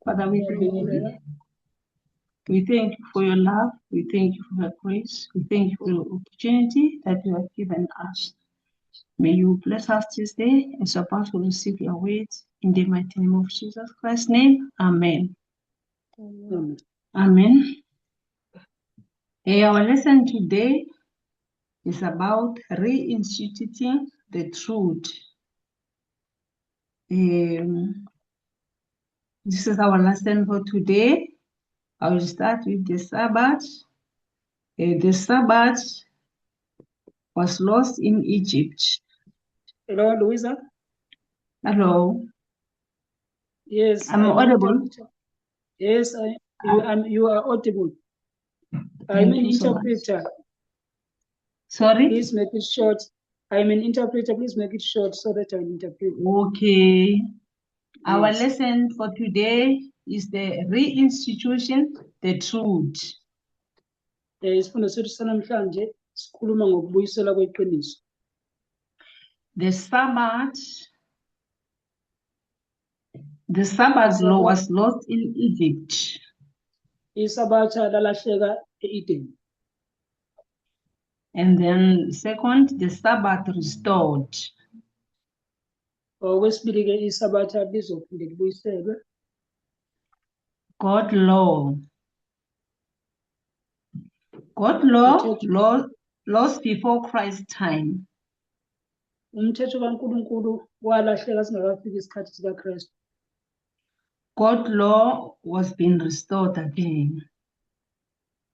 Father, we thank you. We thank you for your love. We thank you for your grace. We thank you for the opportunity that you have given us. May you bless us this day and support us to receive your words in the mighty name of Jesus Christ's name. Amen. Amen. Our lesson today is about reinstituting the truth. This is our lesson for today. I will start with the Sabbath. The Sabbath was lost in Egypt. Hello, Louisa. Hello. Yes, I'm audible. Yes, you are audible. I'm an interpreter. Sorry? Please make it short. I'm an interpreter. Please make it short so that I interpret. Okay. Our Yes. lesson for today is the reinstitution, the truth. Isifundo sethu sanamhlanje sikhuluma ngokubuyisela kweqiniso. The Sabbath law was lost in Egypt. Isabatha lalahleka e-Eden. And then second, the Sabbath restored. Okwesibili ke isabatha lizophinde libuyiselwe. God law lost before Christ's time. Umthetho kaNkulunkulu walahleka singakafiki isikhathi sikaKristu. God law was being restored again.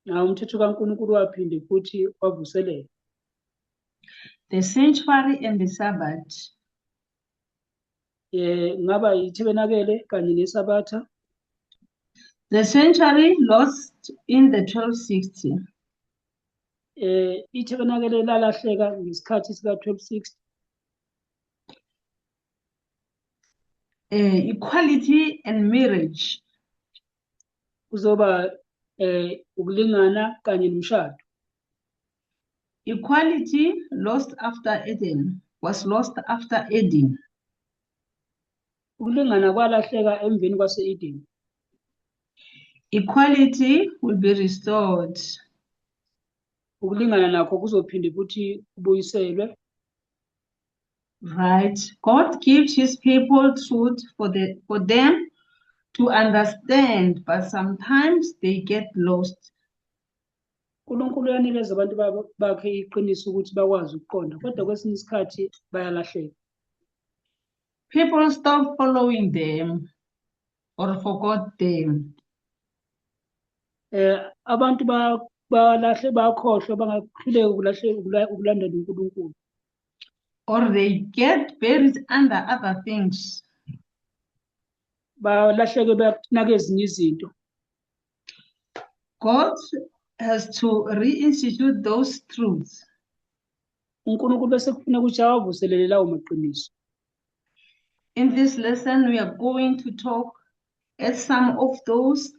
Umthetho kaNkulunkulu waphinde futhi wavuselelwa. The sanctuary and the Sabbath. Ngaba yithebonakele kanye nesabatha. The sanctuary lost in the 1260. Ithebonakele lalahleka ngesikhathi sika-1260. Equality and marriage. Kuzoba ukulingana kanye nomshado. Equality was lost after Eden. Ukulingana kwalahleka emveni kwase-Eden. Equality will be restored. Ukulingana nakho kuzophinde futhi kubuyiselwe. Right. God gives his people truth for them to understand, but sometimes they get lost. uNkulunkulu uyanikeza abantu bakhe iqiniso ukuthi bakwazi ukuqonda, kodwa kwesinye isikhathi bayalahleka. People stop following them or forgot them. Abantu bakhohlwa bangahluleka ukulandela uNkulunkulu. Or they get buried under other things. Balahleke banake ezinye izinto. God has to reinstitute those truths. uNkulunkulu bese kufuna ukuthi awavuselele lawo maqiniso. In this lesson, we are going to talk at some of those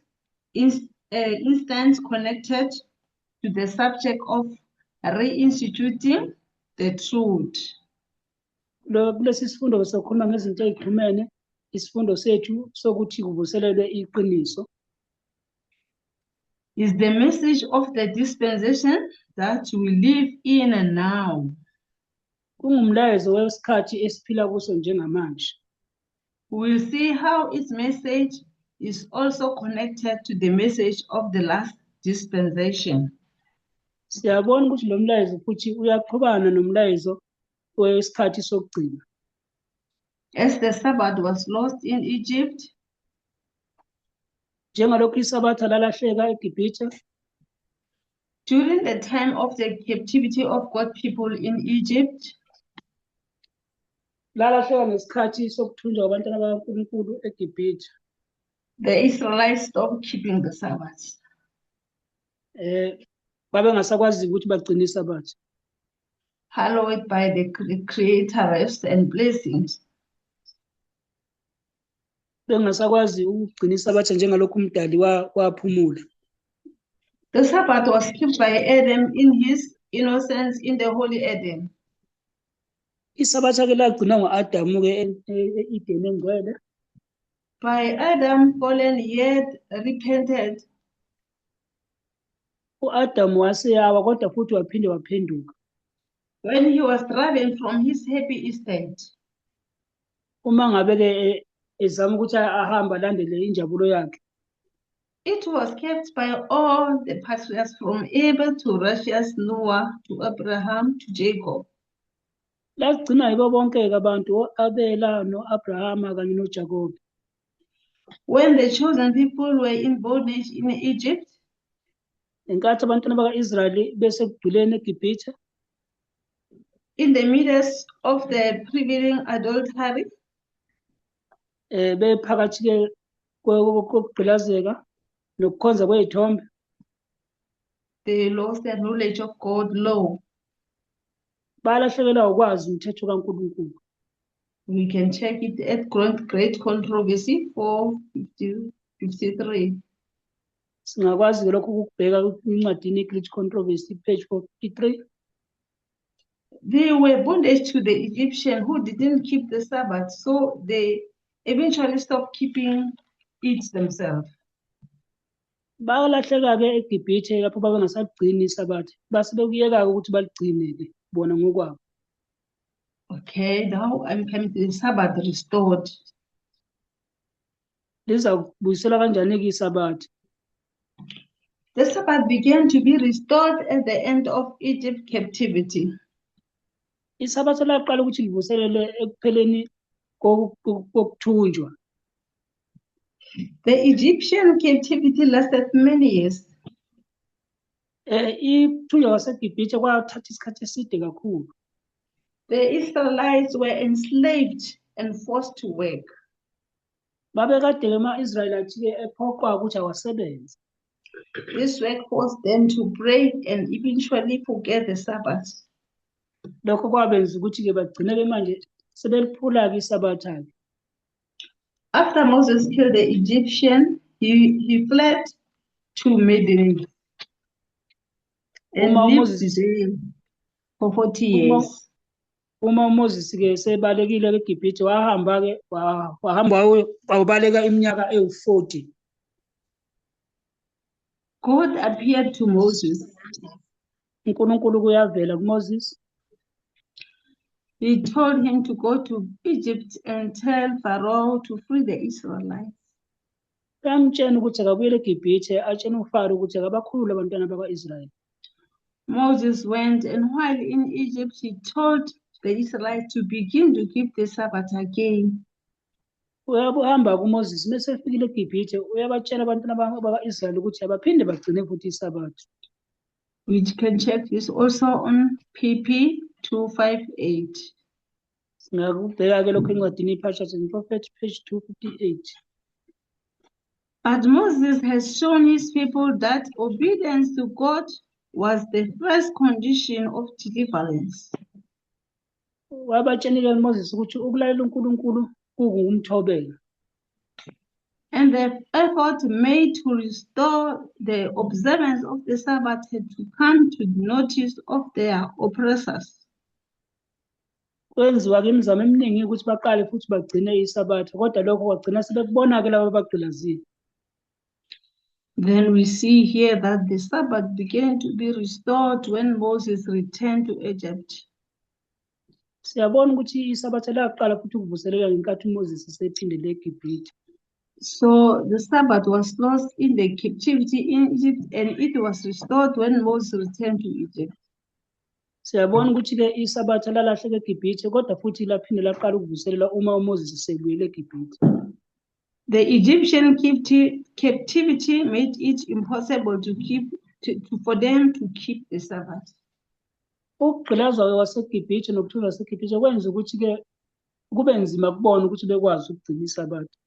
instances connected to the subject of reinstituting the truth. Kulesi sifundo sokhuluma ngezinto ezixhumene, isifundo sethu sokuthi kuvuselelwe iqiniso. Is the message of the dispensation that we live in and now. Kungumlayezo wesikhathi esiphila kuso njengamanje. We will see how its message is also connected to the message of the last dispensation. Siyabona ukuthi lo mlayezo futhi uyaqhubana nomlayezo wesikhathi sokugcina. As the Sabbath was lost in Egypt, njengalokhu isabatha lalahleka eGibhithe, during the time of the captivity of God's people in Egypt, lalahleka ngesikhathi sokuthunjwa kwabantwana bakaNkulunkulu eGibhithe. The Israelites stopped keeping the Sabbath. Babengasakwazi ukuthi bagcine isabatha. Hallowed by the Creator, rest and blessings. Bengasakwazi ukugcina isabatha njengalokhu umdali waphumula. The Sabbath was kept by Adam in his innocence in the Holy Eden. Isabatha ke lagcinwa ngo-Adamu ke e-Eden engcwele. by Adam fallen yet repented. U-Adam waseyawa kodwa futhi waphinde waphenduka. When he was driven from his happy estate, Uma ngabe-ke ezama ukuthi ahambe alandele injabulo yakhe, it was kept by all the patriarchs from Abel to Rachel, Noah, to Abraham, to Jacob. lagcinwa yibo bonke-ke abantu o-Abela, no-Abrahama kanye noJakobe. When the chosen people were in bondage in Egypt, Ngenkathi abantwana baka-Israyeli besekuduleni eGibhithe, in the midst of the prevailing adultery, bephakathi-ke kokugqilazeka nokukhonza kwey'thombe, they lost the knowledge of God's law. balahlekelwa ukwazi umthetho kaNkulunkulu. We can check it at Great Controversy 453. Singakwazi-ke lokhu ukubheka kwincwadini iGreat Controversy, page 453. They were bondage to the Egyptian who didn't keep the Sabbath, so they eventually stopped keeping it themselves. Balahleka-ke eGibhithe lapho babengasagcini isabatha, base bekuyeka-ke ukuthi baligcine-ke bona ngokwabo. Okay, now I'm coming to the Sabbath restored. Lizakubuyisela kanjani-ke isabatha? The Sabbath began to be restored at the end of Egypt captivity. Isabatha laqala ukuthi livuselele ekupheleni kokuthunjwa. The Egyptian captivity lasted many years. Ukuthunjwa kwaseGibhithe kwathatha isikhathi eside kakhulu. The Israelites were enslaved and forced to work. Babekade-ke ama-Israelites-ke ephoqwa ukuthi awasebenze. This work forced them to break and eventually forget the Sabbath. Lokho kwabenza ukuthi-ke bagcine-ke manje sebeliphula-ke isabatha-ke. After Moses killed the Egyptian, he fled to Midian and lived there for 40 years. Uma uMoses-ke sebalekile eGibhithe wahamba-ke wahamba wabaleka iminyaka ewu-40. God appeared to Moses. uNkulunkulu kuyavela kuMoses. He told him to go to Egypt and tell Pharaoh to free the Israelites. Uyamtshena ukuthi akabuyele eGibhithe atshene uFaro ukuthi akabakhulule abantwana bakwa-Israyeli. Moses went, and while in Egypt, he told the Israelites to begin to keep the Sabbath again. Uyahamba kuMoses bese efikile eGibhithe uyabatshela abantwana bakwa-Israyeli ukuthi abaphinde bagcine futhi isabatha. We can check this also on PP 258. Singakubheka-ke lokho encwadini iPatriarchs and Prophets, page 258. But Moses has shown his people that obedience to God was the first condition of deliverance. Wabatshela Moses ukuthi ukulalela uNkulunkulu kungumthobelo. And the effort made to restore the observance of the Sabbath had to come to the notice of their oppressors. Kwenziwa-ke imizamo eminingi ukuthi baqale futhi bagcine isabatha, kodwa lokho kwagcina sebekubona-ke labo abagqilazile. Then we see here that the Sabbath began to be restored when Moses returned to Egypt. Siyabona ukuthi isabatha laqala futhi ukuvuselela ngenkathi uMoses esephindele eGibhithe. So the Sabbath was lost in the captivity in Egypt, and it was restored when Moses returned to Egypt. Siyabona ukuthi-ke isabatha lalahleka eGibhithe kodwa futhi laphinde laqala ukuvuselela uma uMoses esebuyele eGibhithe. The Egyptian captivity made it impossible for them to keep the Sabbath. Ukugqilazwa kwaseGibhithe nokuthunjwa kwaseGibhithe kwenza ukuthi-ke kube nzima kubona ukuthi bekwazi ukugcina isabatha.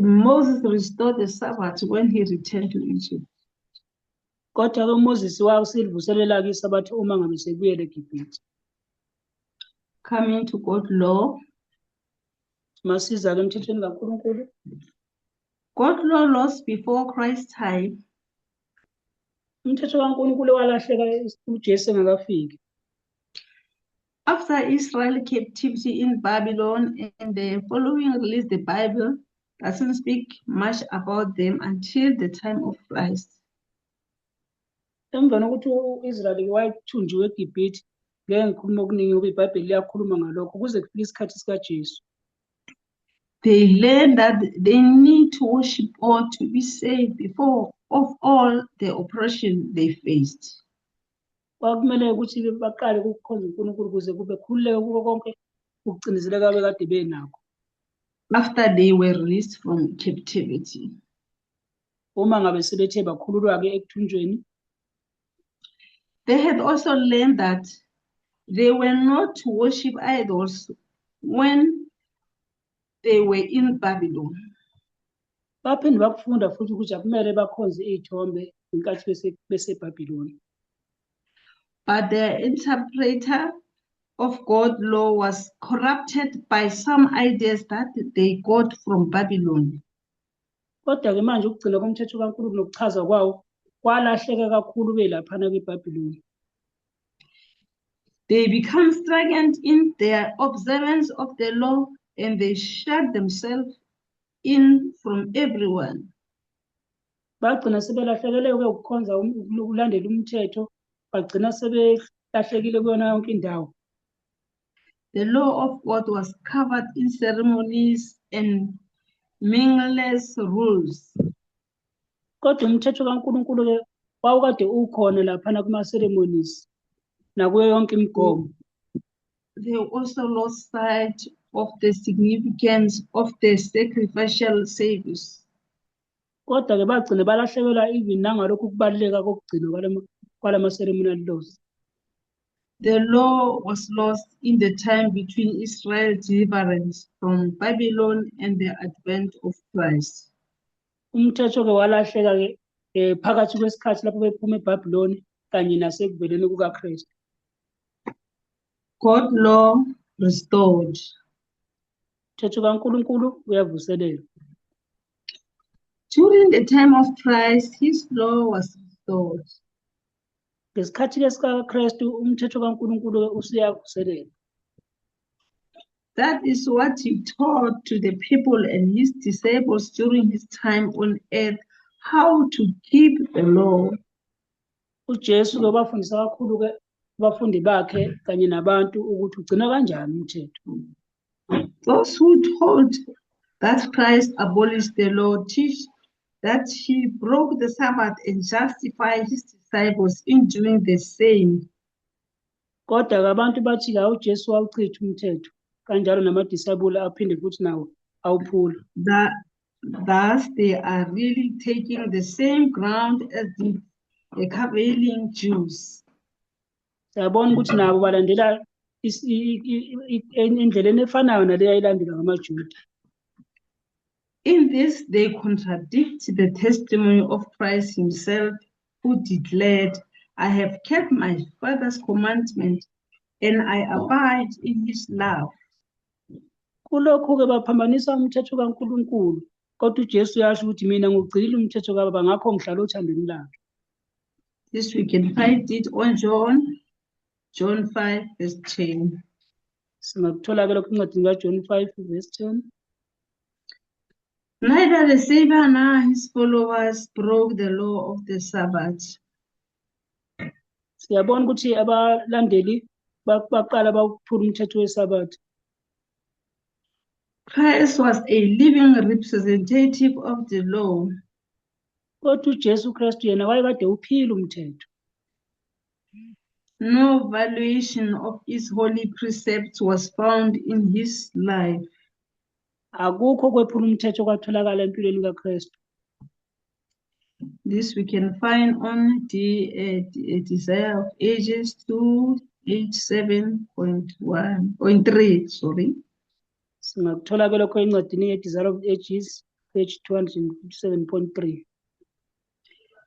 Moses restored the Sabbath when he returned to Egypt. Kodwa-ke uMoses waselivuselela-ke isabatha uma ngabe sebuyele eGibhithe. Coming to God's law. Masiza-ke emthethweni kaNkulunkulu. God's law lost before Christ's time. Umthetho kaNkulunkulu walahleka uJesu engakafiki. After Israel captivity in Babylon and the following released the Bible, doesn't speak much about them until the time of Christ. Emveni kokuthi u-Israyeli wayethunjiwe eGibhithe ngeke ngikhuluma okuningi ngoba iBhayibheli liyakhuluma ngalokho kuze kufike isikhathi sikaJesu. They learned that they need to worship God to be saved before of all the oppression they faced. Kwakumele ukuthi baqale ukukhonza uNkulunkulu ukuze kube khululeke kuko konke ukucindezeleka abekade benakho. After they were released from captivity. Uma ngabe sebethe bakhululwa-ke ekuthunjweni, they had also learned that they were not to worship idols when they were in Babylon. baphinde bakufunda futhi ukuthi akumele bakhonze iy'thombe ngenkathi beseBhabhiloni. But the interpreter of God's law was corrupted by some ideas that they got from Babylon. Kodwa-ke manje ukugcina komthetho kaNkulunkulu nokuchaza kwawo kwalahleka kakhulu belaphana kweBhabhiloni. They become stagnant in their observance of the law and they shut themselves in from everyone. Bagcina sebelahlekeleke ukukhonza ukulandela umthetho, bagcina sebelahlekile kuyona yonke indawo. The law of God was covered in ceremonies and meaningless rules. Kodwa umthetho kaNkulunkulu-ke wawukade ukhona laphana kuma-ceremonies nakuyo yonke imigomo. They also lost sight of the significance of the sacrificial service. Kodwa-ke bagcina balahlekelwa even nangalokhu kubaluleka kokugcinwa kwalama-ceremonial laws. The law was lost in the time between Israel's deliverance from Babylon and the advent of Christ. Umthetho-ke walahleka-ke phakathi kwesikhathi lapho bephuma eBhabhiloni kanye nasekuveleni kukaKristu. God's law restored. Umthetho kaNkulunkulu uyavuselela. During the time of Christ, his law was restored. Ngesikhathi sikaKristu umthetho kaNkulunkulu usuyavuselela. That is what he taught to the people and his disciples during his time on earth, how to keep the law. uJesu-ke bafundisa kakhulu-ke abafundi bakhe kanye nabantu ukuthi ugcina kanjani umthetho. Those who told that Christ abolished the law teach that he broke the Sabbath and justified his disciples in doing the same. Kodwa-ke abantu bathi-ke uJesu wawuchitha umthetho kanjalo namadisayibuli aphinde futhi nawo awuphula. Thus they are really taking the same ground as the Catholic Jews. Siyabona ukuthi nabo balandela endleleni efanayo naleyo ayilandelwa ngamaJuda. In this, they contradict the testimony of Christ himself, who declared, I have kept my Father's commandment and I abide in his love. Kulokhu-ke baphambanisa umthetho kaNkulunkulu, kodwa uJesu yasho ukuthi mina ngugcinile umthetho kaBaba ngakho ngihlala othandweni lakhe. This we can find it on John 5 verse 10. Singakuthola-ke lokho encwadini kaJohn 5 verse 10. Neither the Savior nor his followers broke the law of the Sabbath. Siyabona ukuthi abalandeli baqala bawuphula umthetho weSabatha. Christ was a living representative of the law. Kodwa uJesu Kristu yena wayekade uphila umthetho. No violation of his holy precepts was found in his life. Akukho kwephula umthetho kwatholakala empilweni kaKristu. This we can find on the Desire of Ages 287.3. Sorry. Singakuthola-ke lokho encwadini ye-Desire of Ages page 257.3.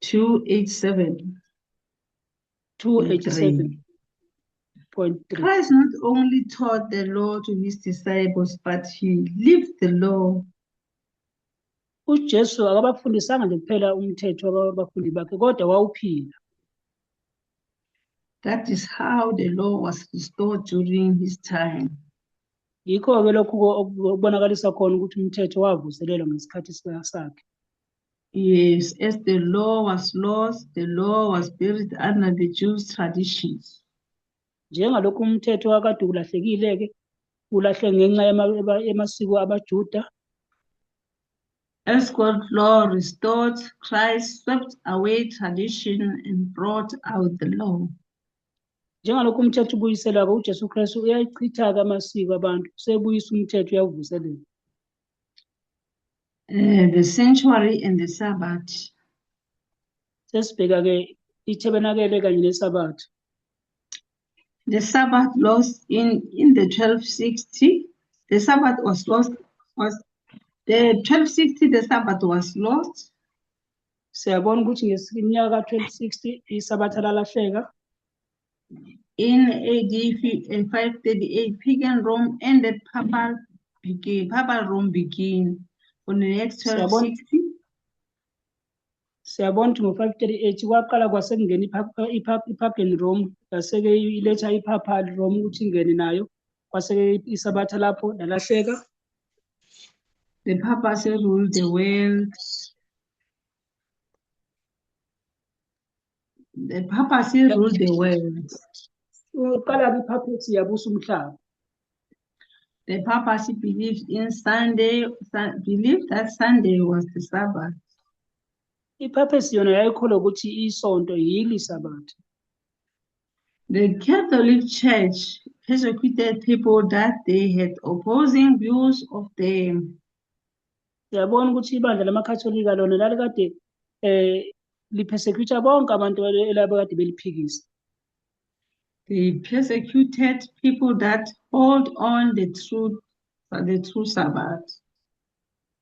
287.3. Christ not only taught the law to his disciples, but he lived the law. uJesu akabafundisanga nje kuphela umthetho abafundi bakhe kodwa wawuphila. That is how the law was restored during his time. Yikho-ke lokhu okubonakalisa khona ukuthi umthetho wavuselelwa ngesikhathi sakhe. Yes, as the law was lost, the law was buried under the Jews' traditions. Njengalokhu umthetho wakade ulahlekile-ke ulahle ngenxa yamasiko abaJuda. As God's law restored, Christ swept away tradition and brought out the law. Njengalokhu umthetho ubuyiselwa-ke uJesu Kristu uyayichitha-ke amasiko abantu usebuyisa umthetho uyawuvuselela. The sanctuary and the Sabbath. Sesibheka-ke iTabernacle kanye neSabatha. The Sabbath lost in the 1260. The Sabbath was lost. The 1260 the Sabbath was lost. Siyabona ukuthi ngeminyaka ka-1260 iSabatha lalahleka. In AD 538, pagan Rome ended. Papal Rome began on the next 1260. Siyabona ukuthi ngo-538 kwaqala kwasekungena ipagan Rome yaseke iletha ipapal Rome ukuthi ingene nayo kwaseke iSabatha lapho lalahleka. The papacy ruled the world. The papacy ruled the world. Uqala ipapacy yabusa umhlaba. The papacy believed that Sunday was the Sabbath. Ipapacy yona yayikholwa ukuthi isonto yilo iSabatha. The Catholic Church persecuted people that they had opposing views of them. Siyabona ukuthi ibandla lamakatholika lona lalikade lipersecuta bonke abantu elabekade beliphikisa. They persecuted people that hold on the true Sabbath.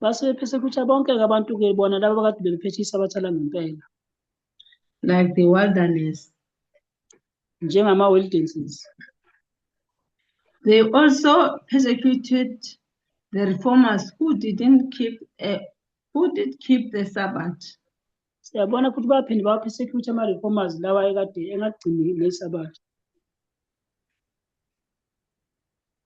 Base persecuta bonke abantu-ke bona laba abakade beliphethe iSabatha langempela. Like the wilderness. Njengama-wildernesses. They also persecuted the reformers who did keep the Sabbath. Siyabona ukuthi baphinde bapersecuta ama-reformers lawa ekade engagcini leSabatha.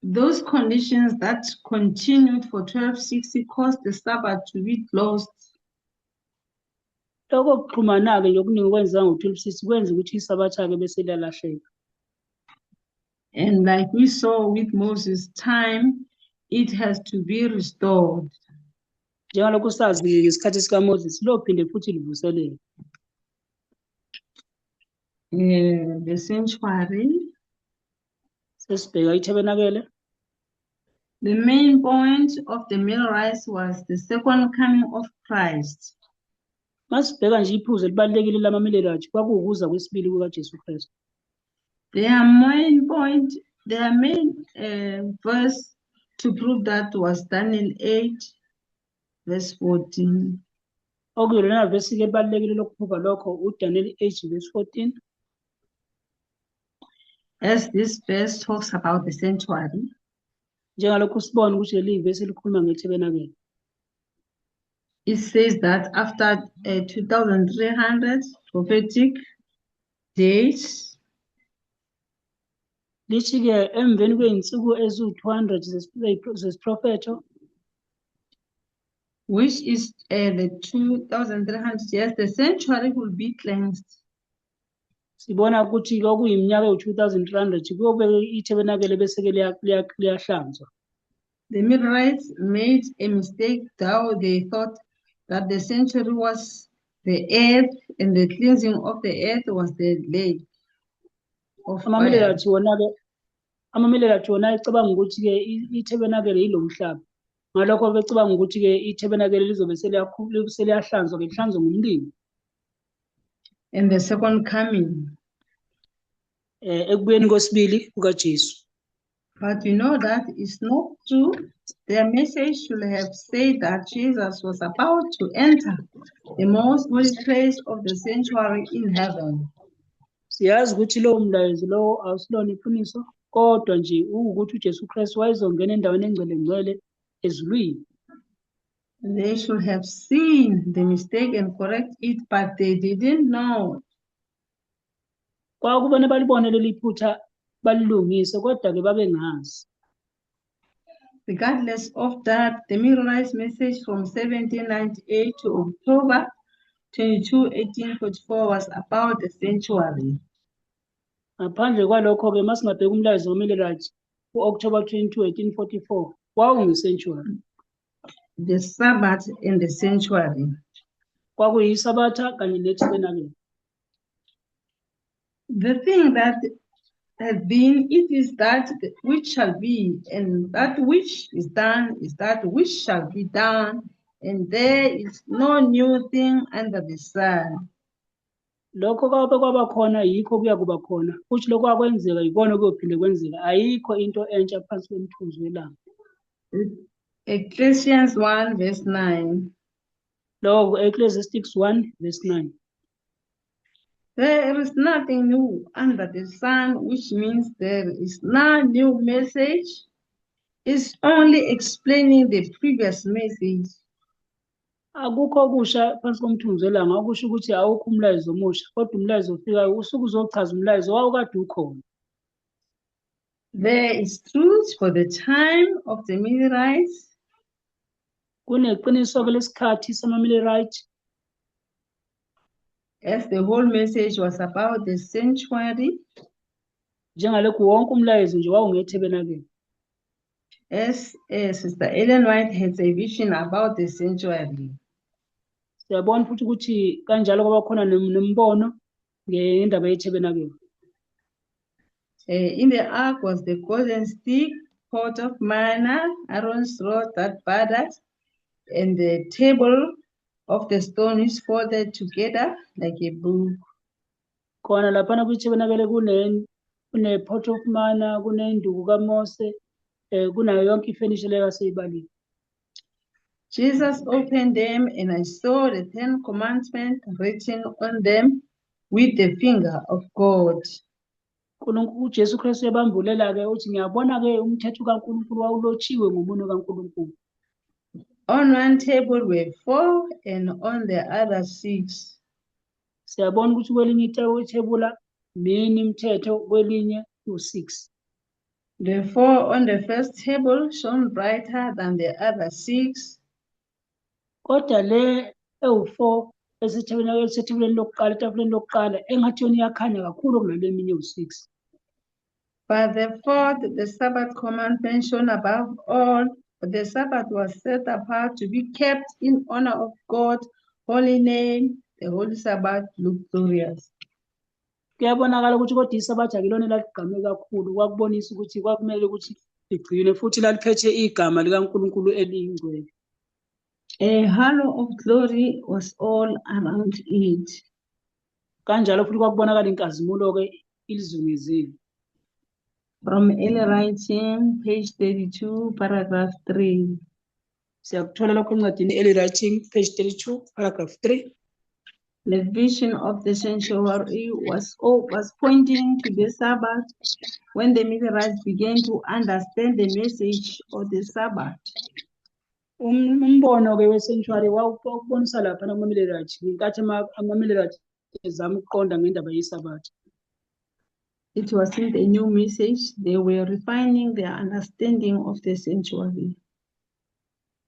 Those conditions that continued for 1260 caused the Sabbath to be lost. Lokho kuxhumana-ke lokuningi kwenziwa ngo-1260 kwenza ukuthi iSabatha-ke bese liyalahleka. And like we saw with Moses' time, it has to be restored. Njengalokhu sazi ngesikhathi sikaMoses lophinde futhi livuselele. The sanctuary. Sesibheka iTabernacle. The main point of the Millerites was the second coming of Christ. Masibheka nje iphuzu elibalulekile lamaMillerite kwakuwukuza kwesibili kukaJesu Kristu. Their main verse to prove that was Daniel 8, verse 14. Okuyilona vesi-ke elibalulekile lokuphuka lokho uDaniel 8 verse 14. As this verse talks about the sanctuary. Njengalokhu sibona ukuthi leli vesi likhuluma ngeTabernacle. It says that after 2,300 prophetic days, lithi-ke emveni kwey'nsuku eziwu-200 zesiprofetho, which is the 2,300 years, the sanctuary will be cleansed. Sibona ukuthi okuyiminyaka ewu-2300 kuyobe iTabernacle bese-ke liyahlanzwa. The Millerites made a mistake, though they thought that the sanctuary was the earth and the cleansing of the earth was the lake of fire. Ama-Millerite wona ecabanga ukuthi-ke iTabernacle yilo mhlaba. Ngalokho becabanga ukuthi-ke iTabernacle lizobe seliyahlanzwa-ke lihlanzwe ngomlilo. And the second coming. Ekubuyeni kwesibili kukaJesu. But we know that it's not true. Their message should have said that Jesus was about to enter the most holy place of the sanctuary in heaven. Siyazi ukuthi lowo mlayezo lowo awusilona iqiniso, kodwa nje ukuthi uJesu Kristu wayezongena endaweni engcwele ezulwini. They should have seen the mistake and correct it, but they didn't know. Kwakubona balibone leli phutha balilungise kodwa-ke babengazi. Regardless of that, the Millerites message from 1798 to October 22, 1844 was about the sanctuary. Ngaphandle kwalokho-ke masingabheka umlayezo womillerite ku-October 22, 1844 wawungu-sanctuary. The Sabbath and the sanctuary. Kwakuyisabatha kanye netabernacle. The thing that has been, it is that which shall be, and that which is done is that which shall be done, and there is no new thing under the sun. Lokho kwabe kwaba khona yikho kuya kuba khona, futhi lokho kwakwenzeka yikona kuyophinde kwenzeka, ayikho into entsha phansi komthunzi welanga. Ecclesiastes 1 verse 9. Lokho Ecclesiastes 1 verse 9. There is nothing new under the sun, which means there is no new message. It's only explaining the previous message. Akukho okusha phansi komthunzi welanga, okusho ukuthi awukho umlayezo omusha, kodwa umlayezo ofikayo usuke uzochaza umlayezo wawukade ukhona. There is truth for the time of the Millerites. Kuneqiniso-ke lesikhathi sama-Millerite, As the whole message was about the sanctuary, njengalokhu wonke umlayezo nje wawungetabernacle. as Sister Ellen White has a vision about the sanctuary. Siyabona futhi ukuthi kanjalo kwaba khona nembono ngendaba yetabernacle. In the ark was the golden stick, pot of manna, Aaron's rod that budded, and the table of the stone is folded together like a book. Khona laphana kwitabernacle kune-pot of manna, kunenduku kaMose, kunayo yonke ifurniture leyo aseyibaliwe. Jesus opened them, and I saw the 10 commandments written on them with the finger of God. uJesu Kristu yabambulela-ke uthi ngiyabona-ke umthetho kaNkulunkulu wawulotshiwe ngomunwe kaNkulunkulu. On one table were 4, and on the other 6. Siyabona ukuthi kwelinye ithebula mini imithetho, kwelinye u-6. The 4 on the first table shone brighter than the other 6. Kodwa le ewu-4 esethebuleni lokuqala, etafuleni lokuqala, engathi yona iyakhanya kakhulu kunale eminye u-6. But the 4th, the Sabbath commandment shone above all. For the Sabbath was set apart to be kept in honor of God's holy name. The holy Sabbath looked glorious. Kuyabonakala ukuthi kodwa isabatha akilona elalигqame kakhulu, kwakubonisa ukuthi kwakumele ukuthi ligcinwe futhi laliphethe igama likaNkulunkulu eliyingcwele. A halo of glory was all around it. Kanjalo futhi kwakubonakala inkazimulo-ke ilizungezile. From early writing, page 32, paragraph 3. Siyakuthola lokho encwadini early writing, page 32, paragraph 3. The vision of the sanctuary was pointing to the Sabbath when the Millerites began to understand the message of the Sabbath. Umbono-ke we-sanctuary wawubonisa lapha ama-Millerite, ngenkathi ama-Millerite ezama ukuqonda ngendaba yesabatha. It wasn't a new message. They were refining their understanding of the sanctuary.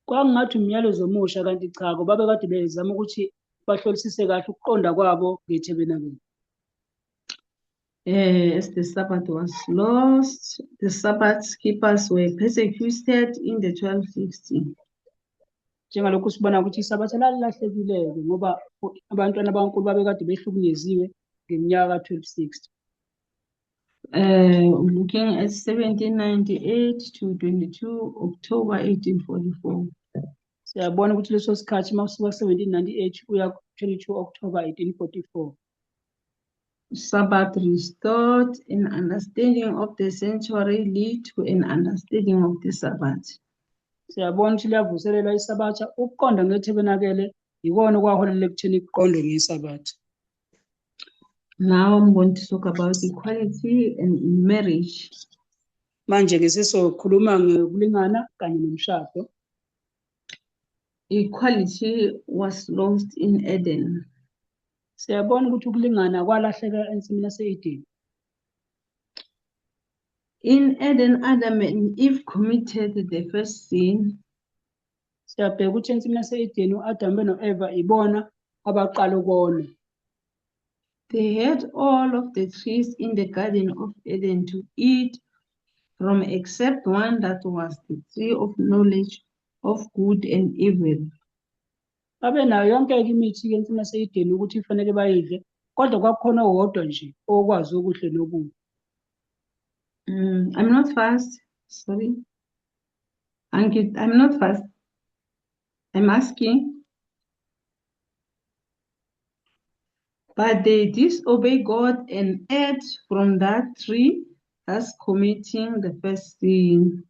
Kwakungathi umyalezo omusha, kanti cha, babe kade bezama ukuthi bahlolisise kahle ukuqonda kwabo ngethabernacle. As the Sabbath was lost, the Sabbath keepers were persecuted in the 1260. Njengalokhu sibona ukuthi isabatha lalilahlekile-ke ngoba abantwana baNkulunkulu babe kade behlukunyeziwe ngeminyaka ka-1260. Looking at 1798 to 22 October 1844. Siyabona ukuthi leso sikhathi masuka 1798 kuya 22 October 1844. Sabbath restored, an understanding of the sanctuary lead to an understanding of the Sabbath. Siyabona ukuthi liyavuselelwa isabatha, ukuqonda ngethabernacle yikona okwaholela ekutheni kuqondwe ngesabatha. Now I'm going to talk about equality and marriage. Manje-ke sizokhuluma ngokulingana kanye nomshado. Equality was lost in Eden. Siyabona ukuthi ukulingana kwalahleka ensimini yase-Edeni. In Eden, Adam and Eve committed the first sin. Siyabheka ukuthi ensimini yase-Edeni u-Adam no-Eva ibona abaqala ukona. They had all of the trees in the Garden of Eden to eat from except one, that was the tree of knowledge of good and evil. Babenayo yonke-ke imithi ensimini yase-Edeni ukuthi ifanele bayidle, kodwa kwakukhona owodwa nje okwazi okuhle nokubi. I'm not fast, sorry. Ankit, I'm not fast. I'm asking. But they disobey God and ate from that tree, thus committing the first sin.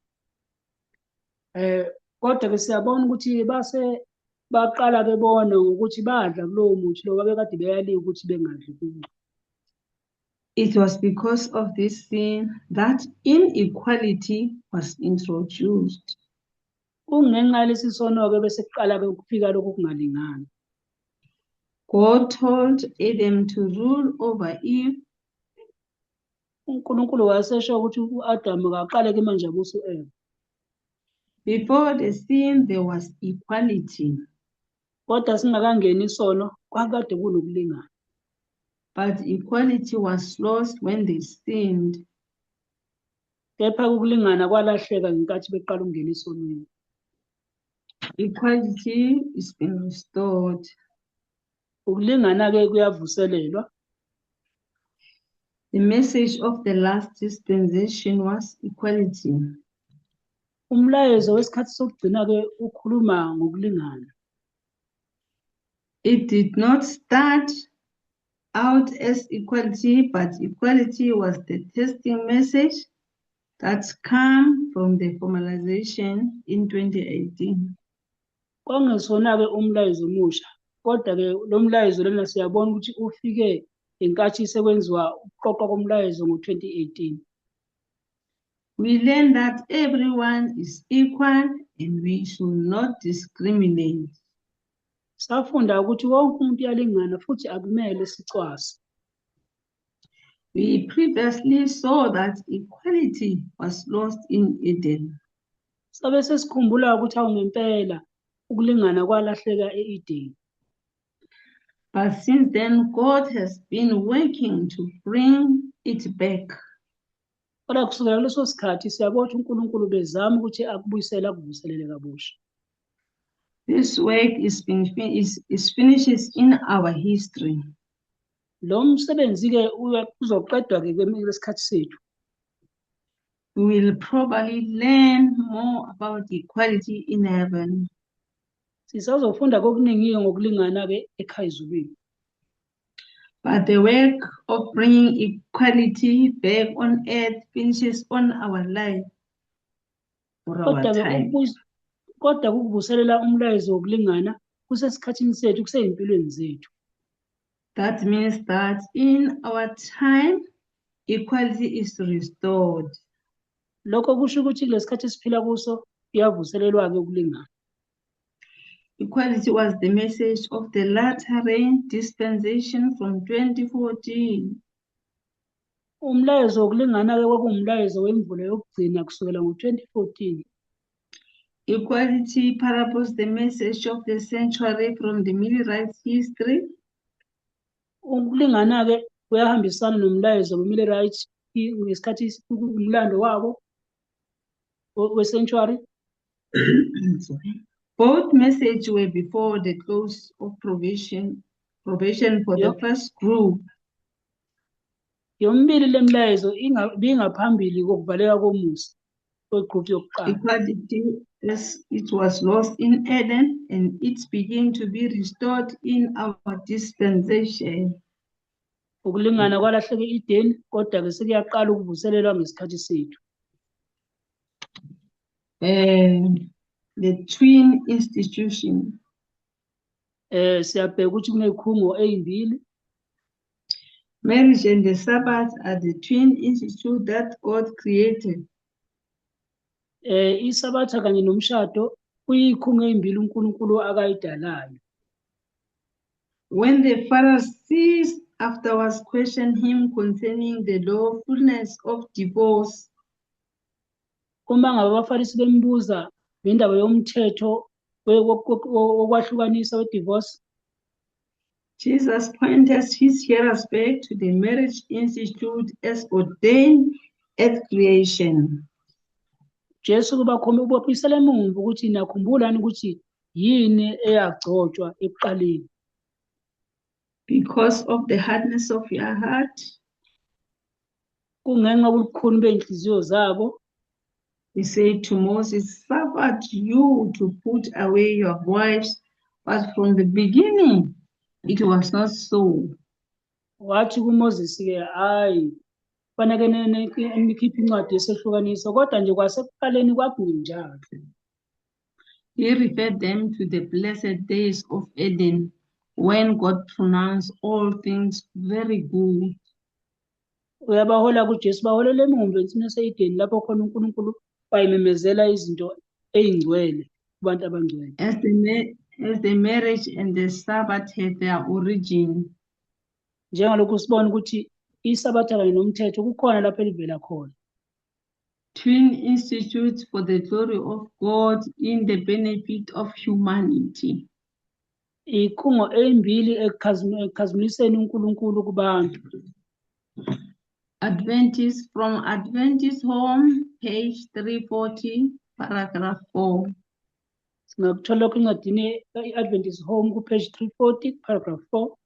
Kodwa-ke siyabona ukuthi baqala bebona ngokuthi badla kulowo muthi lo babekade beyaliwe ukuthi bengadli kuwo. It was because of this sin that inequality was introduced. Kungenxa yalesi sono-ke bese kuqala-ke ukufika lokhu kungalingani. God told Adam to rule over Eve. uNkulunkulu wasesho ukuthi u-Adamu akaqale-ke manje abuse u-Eva. Before the sin, there was equality. Kodwa singakangeni isono kwakade kunokulingana. But equality was lost when they sinned. Kepha ukulingana kwalahleka ngenkathi beqala ukungena esonweni. Equality is been restored. Ukulingana-ke kuyavuselelwa. The message of the last dispensation was equality. Umlayezo wesikhathi sokugcina-ke ukhuluma ngokulingana. It did not start out as equality, but equality was the testing message that came from the formalization in 2018. Kwangesona-ke umlayezo omusha, kodwa-ke lo mlayezo lona siyabona ukuthi ufike ngenkathi sekwenziwa ukuqoqwa komlayezo ngo-2018. We learn that everyone is equal and we should not discriminate. Safunda ukuthi wonke umuntu uyalingana futhi akumele sicwase. We previously saw that equality was lost in Eden. Sabe sesikhumbula ukuthi awungempela ukulingana kwalahleka e-Edeni. But since then, God has been working to bring it back. Kodwa kusukela leso sikhathi siyabona ukuthi uNkulunkulu bezama ukuthi akubuyisele akuvuselele kabusha. This work is finishes in our history. Lo msebenzi-ke uzoqedwa-ke kwesikhathi sethu. We will probably learn more about equality in heaven. Sisazofunda kokuningi ngokulingana-ke ekhayizulwini. But the work of bringing equality back on earth finishes on our life or our time. Kodwa ukuvuselela umlayezo wokulingana kusesikhathini sethu, kuseyimpilweni zethu. That means that in our time, equality is restored. Lokho kusho ukuthi kulesikhathi esiphila kuso kuyavuselelwa-ke ukulingana. Equality was the message of the latter rain dispensation from 2014. Umlayezo wokulingana-ke kwakuwumlayezo wemvula yokugcina kusukela ngo-2014. Equality paraphrased the message of the sanctuary from the Middle Rights history. Ukulingana-ke kuyahambisana nomlayezo we-Middle Rights ngesikhathi umlando wabo we-sanctuary. Both messages were before the close of probation for the first group. Yombili le mlayezo ibingaphambili kokuvaleka komusa kwegroup yokuqala. Equality, as it was lost in Eden, and it's beginning to be restored in our dispensation. Ukulingana kwalahleke e-Edeni, kodwa-ke sekuyaqala ukuvuselelwa ngesikhathi sethu. The twin institution. Siyabheka ukuthi kunezikhungo ezimbili. Marriage and the Sabbath are the twin institute that God created. Isabatha kanye nomshado kuyikhungo ezimbili uNkulunkulu akayidalayo. When the Pharisees afterwards questioned him concerning the lawfulness of divorce, uma ngabe abaFarisi bembuza ngendaba yomthetho wokwahlukanisa we-divorce, Jesus pointed his hearers back to the marriage institute as ordained at creation. Jesu ubabuyisela emuva ukuthi nakhumbulani ukuthi yini eyagcotshwa ekuqaleni. Because of the hardness of your heart, Kungenxa yobukhuni bey'nhliziyo zabo, he said to Moses, suffered you to put away your wives, but from the beginning it was not so. wathi kuMoses-ke, hayi, kufaneke nikhiphe incwadi yesehlukaniso, kodwa nje kwasekuqaleni kwakungenjalo. He referred them to the blessed days of Eden, when God pronounced all things very good. Uyabahola kuJesu, baholela emuva ensimini yase-Edeni lapho khona uNkulunkulu wayememezela izinto ey'ngcwele kubantu abangcwele. As the marriage and the Sabbath had their origin, Njengalokhu sibona ukuthi isabatha kanye nomthetho kukhona lapho elivela khona. twin institutes for the glory of God in the benefit of humanity. Ikhungo ey'mbili ekukhazimuliseni uNkulunkulu kubantu. From Adventist Home, page 340, paragraph 4. Singakuthola lokho encwadini i-Adventist Home ku-page 340, paragraph 4.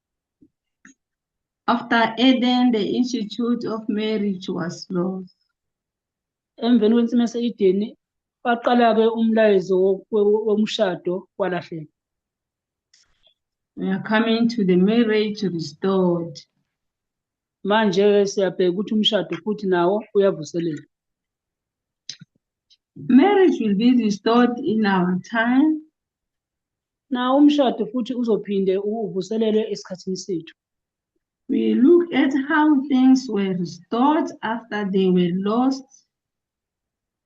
After Eden, the institute of marriage was lost. Emveni kwensimi yase-Edeni waqala-ke umlayezo womshado walahleka. We are coming to the marriage restored. Manje siyabheka ukuthi umshado futhi nawo uyavuselela. Marriage will be restored in our time. Nawo umshado futhi uzophinde uvuselelwe esikhathini sethu. We look at how things were restored after they were lost.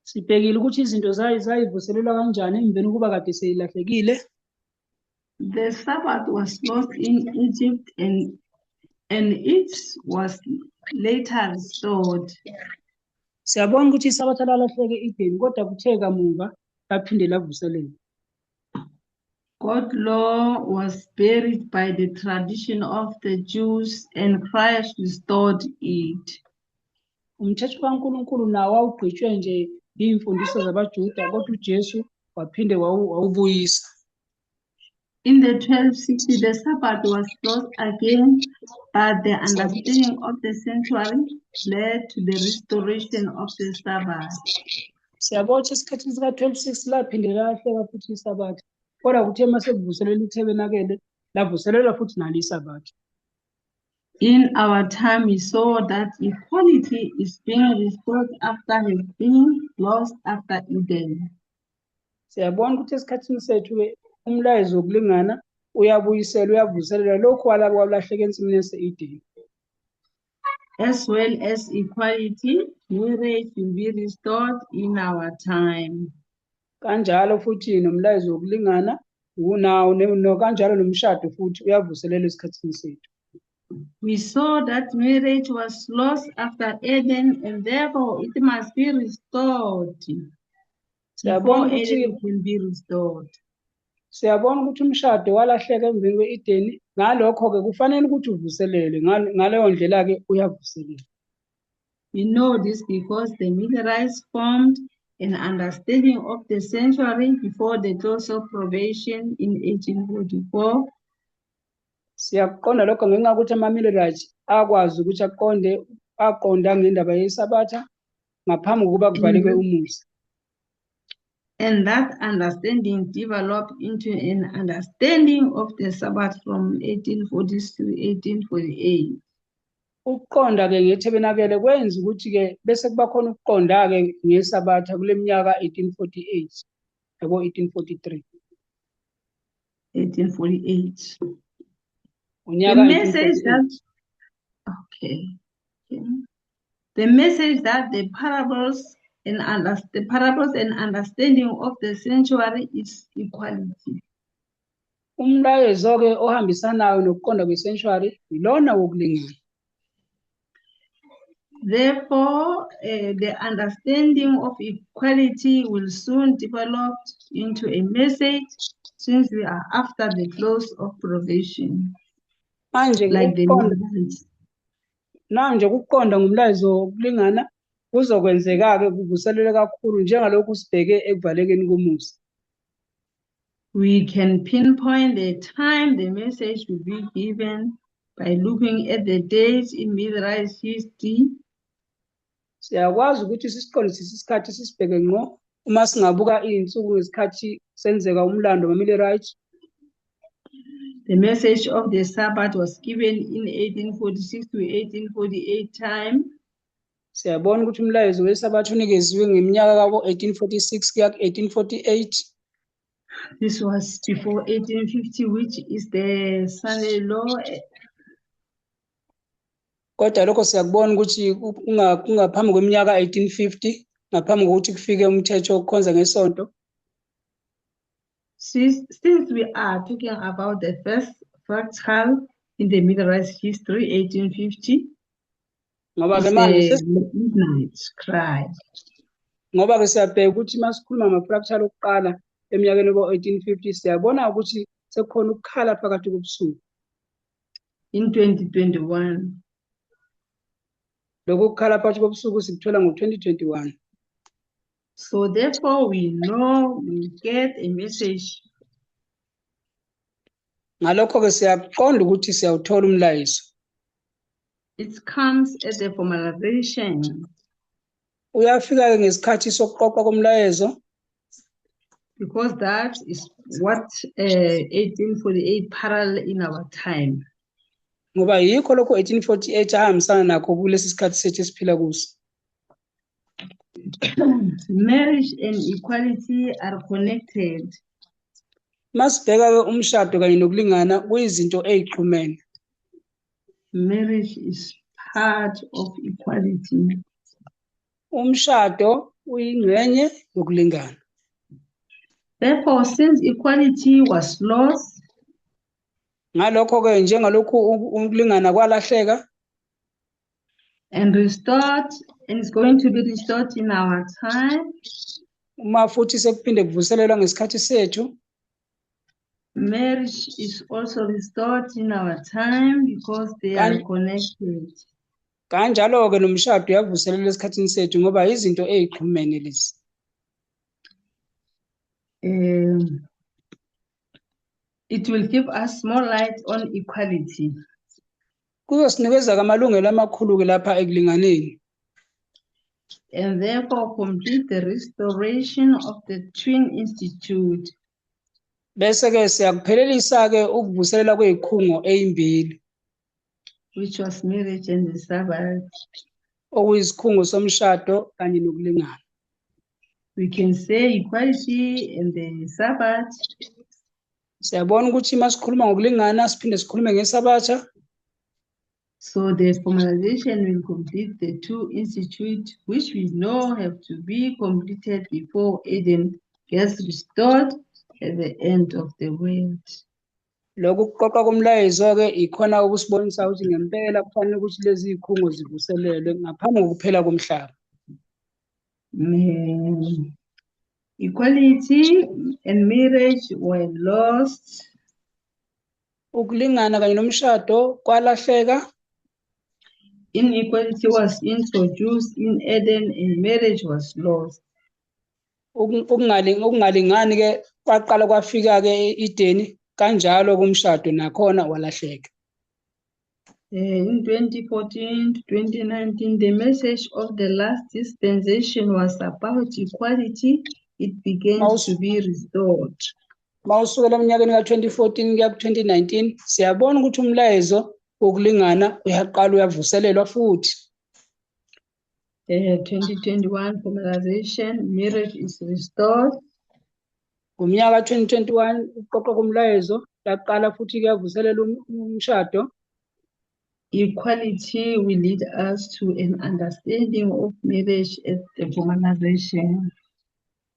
Sibhekile ukuthi izinto zayivuselelwa kanjani emveni kuba kade seyilahlekile. The Sabbath was lost in Egypt and it was later restored. Siyabona ukuthi isabatha lalahleke e-Edeni kodwa kuthe kamuva laphinde lavuselelwa. God's law was buried by the tradition of the Jews and Christ restored it. Umthetho kaNkulunkulu nawo wawugqitshwe nje iy'mfundiso zabaJuda kodwa uJesu waphinde wawubuyisa. In the 1260, the Sabbath was lost again, but the understanding of the sanctuary led to the restoration of the Sabbath. Siyabona ukuthi esikhathini sika-1260 laphinde lahleka futhi isabatha, kodwa kuthe mase kuvuselelwa ithabenakele lavuselelwa futhi nalo isabatha. In our time, we saw that equality is being restored after having been lost after Eden. Siyabona ukuthi esikhathini sethu umlayezo wokulingana uyabuyiselwa uyavuselelwa lokhu kwalahleka ensimini yase-Edeni. As well as equality, marriage will be restored in our time. Kanjalo futhi nomlayezo wokulingana unawo kanjalo nomshado futhi uyavuselelwa esikhathini sethu. We saw that marriage was lost after Eden and therefore it must be restored. Before Eden will be restored. Siyabona ukuthi umshado walahleka emveni kwe-Edeni, ngalokho-ke kufanele ukuthi uvuselelwe, ngaleyo ndlela-ke uyavuselelwa. We know this because the Millerites formed an understanding of the sanctuary before the close of probation in 1844. Siyakuqonda lokho ngenxa yokuthi ama-Millerites akwazi ukuthi aqonda ngendaba yesabatha ngaphambi kokuba kuvaleke umuzi. And that understanding developed into an understanding of the Sabbath from 1840 to 1848. Ukuqonda-ke ngethabenakele kwenza ukuthi-ke bese kuba khona ukuqonda-ke ngesabatha kule minyaka 1848 yabo 1843. 1848. Unyaka The message that the parables and understanding of the sanctuary is equality. Umlayezo-ke ohambisanayo nokuqonda kwe-sanctuary ilona wokulingana. Therefore, the understanding of equality will soon develop into a message since we are after the close of probation, Manje like the ukuqonda Netherlands. manje ukuqonda ngomlayezo wokulingana kuzokwenzeka-ke kuvuselele kakhulu njengalokhu sibheke ekuvalekeni komuzi. We can pinpoint the time the message will be given by looking at the dates in Mid-Rise history. Siyakwazi ukuthi sisiqondisise isikhathi sisibheke ngqo uma singabuka iy'nsuku ngesikhathi senzeka umlando wama-Millerite. The message of the Sabbath was given in 1846 to 1848 time. Siyabona ukuthi umlayezo wesabatha unikeziwe ngeminyaka kako-1846 kuya ku-1848. This was before 1850, which is the Sunday law. Kodwa lokho siyakubona ukuthi kungaphambi kweminyaka 1850 ngaphambi kokuthi kufike umthetho wokukhonza ngesonto. Since we are talking about the first fractal in the Middle-Rise history, 1850, Ngoba ke it's manje the midnight cry. ngoba ke siyabheka ukuthi masikhuluma ngama-fractal okuqala eminyakeni yabo-1850 siyabona ukuthi sekukhona ukukhala phakathi kobusuku. In 2021. Lokhu kukhala phakathi kobusuku sikuthola ngo-2021. So therefore we know we get a message. Ngalokho-ke siyaqonda ukuthi siyawuthola umlayezo. It comes at the formalization. Uyafika-ke ngesikhathi sokuqoqwa komlayezo. Because that is what 1848 parallel in our time. Ngoba yikho lokho 1848 ahambisana nakho kulesi sikhathi sethu esiphila kuso. Marriage and equality are connected. Masibheka-ke umshado kanye nokulingana kuyizinto ey'xhumene. Marriage is part of equality. Umshado uyingxenye yokulingana. Therefore, since equality was lost, Ngalokho-ke njengalokhu ukulingana kwalahleka and restored, and it's going to be restored in our time, uma futhi sekuphinde kuvuselelwa ngesikhathi sethu, marriage is also restored in our time because they are connected. Kanjalo-ke nomshado uyavuselelwa esikhathini sethu ngoba izinto ey'xhumene lezi. It will give us more light on equality. Kuzosinikeza amalungelo amakhulu-ke lapha ekulinganeni. And therefore complete the restoration of the Twin Institute. Bese-ke siyakuphelelisa-ke ukuvuselela kwey'khungo ey'mbili. Which was marriage and the Sabbath. Okuyisikhungo somshado kanye nokulingana. We can say equality and the Sabbath. Siyabona ukuthi masikhuluma ngokulingana siphinde sikhulume ngesabatha. So the formalization will complete the two institutes, which we know have to be completed before Eden gets restored at the end of the world. Lokhu kuqoqa komlayezo-ke ikhona ukusibonisa ukuthi ngempela kufanele ukuthi lezi zikhungo zivuselelwe ngaphambi kokuphela komhlaba. Equality and marriage were lost. Ukulingana kanye nomshado kwalahleka. Inequality was introduced in Eden and marriage was lost. Ukungalingani-ke kwaqala kwafika-ke Edeni kanjalo kumshado nakhona walahleka. In 2014 to 2019, the message of the last dispensation was about equality. It begins to be restored. Mawusukela eminyakeni ka-2014 kuya ku-2019 siyabona ukuthi umlayezo wokulingana uyaqala uyavuselelwa futhi. 2021 formalization, marriage is restored. Ngomnyaka ka-2021 ukuqoqwa komlayezo yaqala futhi kuyavuselelwa umshado. Equality will lead us to an understanding of marriage at the formalization.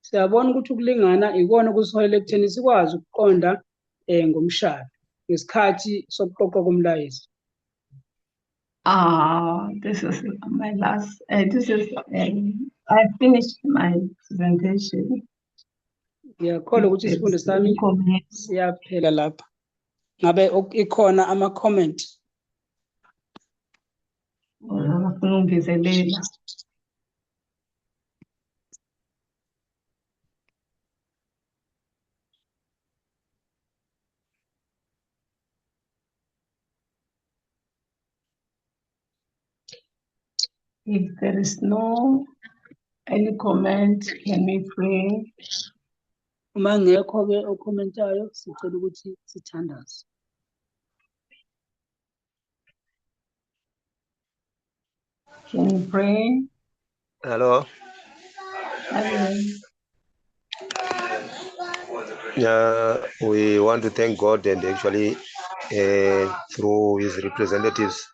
Siyabona ukuthi ukulingana ikona okusiholele ekutheni sikwazi ukuqonda ngomshado ngesikhathi sokuqoqwa komlayezo. This is my last. This is. I finished my presentation. Ngiyakholwa ukuthi There's isifundo no sami comments. siyaphela lapha. Ngabe ikhona ama-comment? Ngifuna ukungezelela. If there is no any comment, can we pray? Uma ngekho-ke okhomentayo sicela ukuthi sithandaze. Can we pray? Hello. Amen. We want to thank God and actually through his representatives,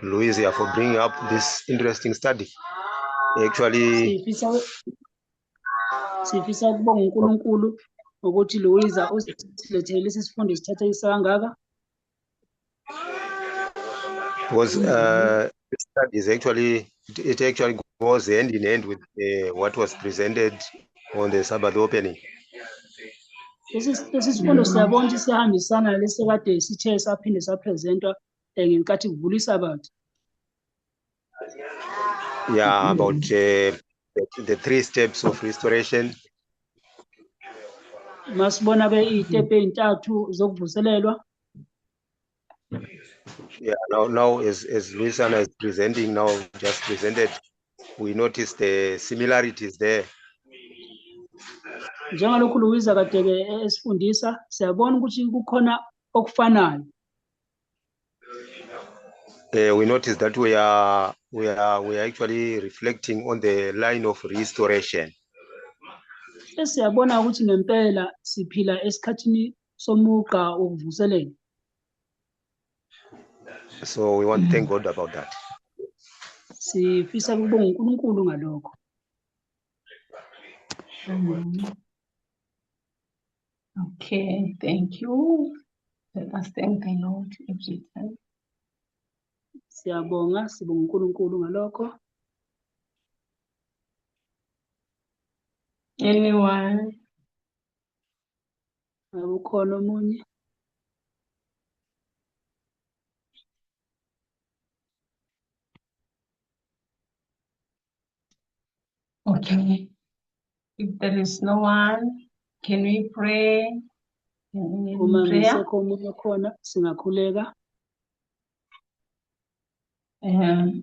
Louisa, for bringing up this interesting study. Actually, Sifisa ukubonga uNkulunkulu ukuthi Louisa usilethele lesi sifundo esithathe isangaka. because the study is actually goes hand in hand with what was presented on the Sabbath opening. Lesi sifundo siyabona ukuthi siyahambisana nalesi kade sithe saphinde sapresentwa ngenkathi kuvula isabatha. Yeah, about the 3 steps of restoration. Masibona ke izitepe ezintathu zokuvuselelwa. Yeah, now as Luisana is presenting now, just presented, we notice the similarities there. Njengalokhu Louisa kade ke esifundisa siyabona ukuthi kukhona okufanayo. We notice that we are actually reflecting on the line of restoration. Siyabona ukuthi ngempela siphila esikhathini somugqa wokuvuselela. So we want to thank God about that. Sifisa ukubonga uNkulunkulu ngalokho. Okay, thank you. Let us thank the Lord every time. Siyabonga, sibonga uNkulunkulu ngalokho. Anyone? Ukhona omunye? Okay. If there is no one, can we pray? Can we Uma prayer? ngisekho omunye khona singakhuleka. Amen.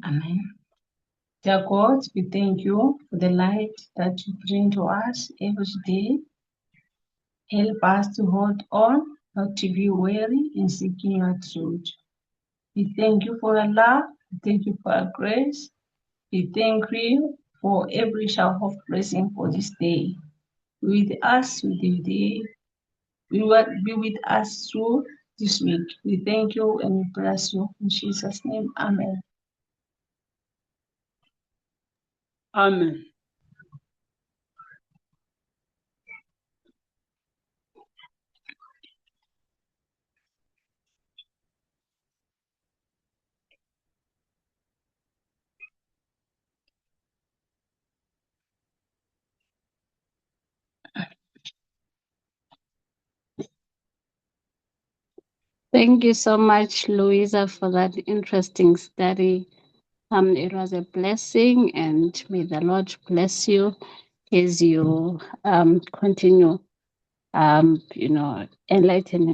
Dear God, we thank you for the light that you bring to us every day. Help us to hold on, not to be weary in seeking your truth. We thank you for your love. We thank you for your grace. We thank you for every shower of blessing for this day. Be with us through the day. You will be with us through this week. We thank you and we bless you in Jesus' name. Amen. Amen. Thank you so much, Louisa, for that interesting study. It was a blessing, and may the Lord bless you as you continue, enlightening